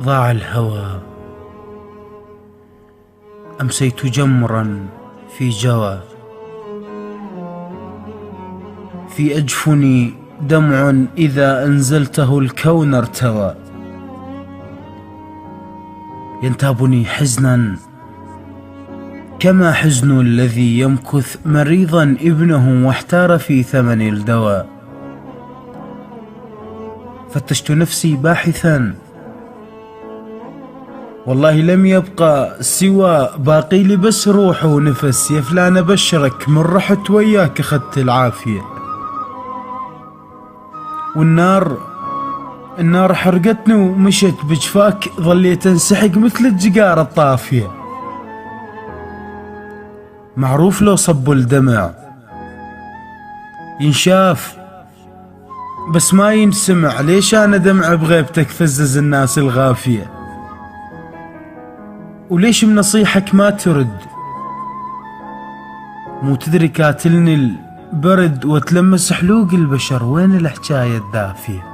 ضاع الهوى، أمسيت جمرا في جوى، في أجفني دمع إذا أنزلته الكون ارتوى، ينتابني حزنا كما حزن الذي يمكث مريضا ابنه واحتار في ثمن الدواء. فتشت نفسي باحثا، والله لم يبقى سوى باقي لي بس روح ونفس. يا فلان ابشرك من رحت وياك اخذت العافية، والنار حرقتني ومشت بجفاك، ظليت انسحق مثل الجقار الطافية. معروف لو صبوا الدمع ينشاف بس ما ينسمع، ليش انا دمع بغيبتك فزز الناس الغافية؟ وليش بنصيحك ما ترد؟ مو تدري كاتلني البرد وتلمس حلوق البشر، وين الحكاية الدافية؟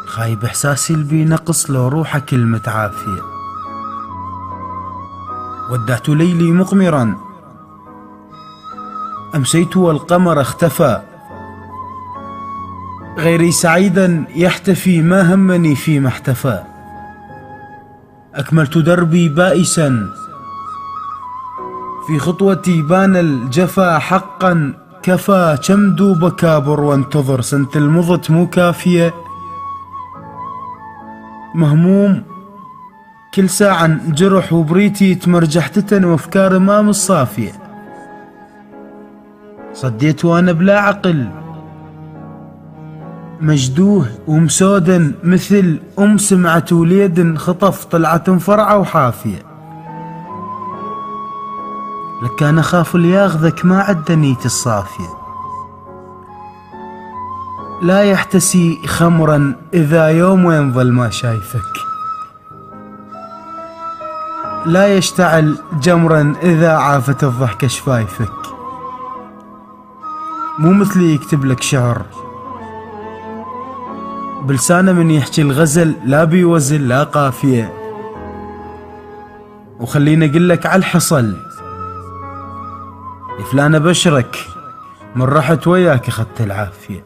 خايب احساسي اللي بينقص لو روحك المتعافية. ودعت ليلي مقمرا، أمسيت والقمر اختفى، غيري سعيدا يحتفي ما همني فيما احتفى. أكملت دربي بائسا، في خطوتي بان الجفا حقا كفى. كم دوب كابر وانتظر، سنة المضت مو كافية. مهموم كل ساعة جرح وبريتي تمرجح تتن وافكار ما مش صافية. صديت وانا بلا عقل مجدوه ومسودن، مثل سمعت وليد خطف طلعت مفرعة وحافية. لك انا اخاف اللي ياخذك ما عد نيتي الصافية. لا يحتسي خمرا اذا يوم وينظل ما شايفك، لا يشتعل جمرا اذا عافت الضحكة شفايفك. مو مثلي يكتب لك شعر بلسانه من يحكي الغزل، لا بيوزل لا قافية. وخليني اقول لك على الحصل، يا فلان ابشرك من رحت وياك اخذت العافية.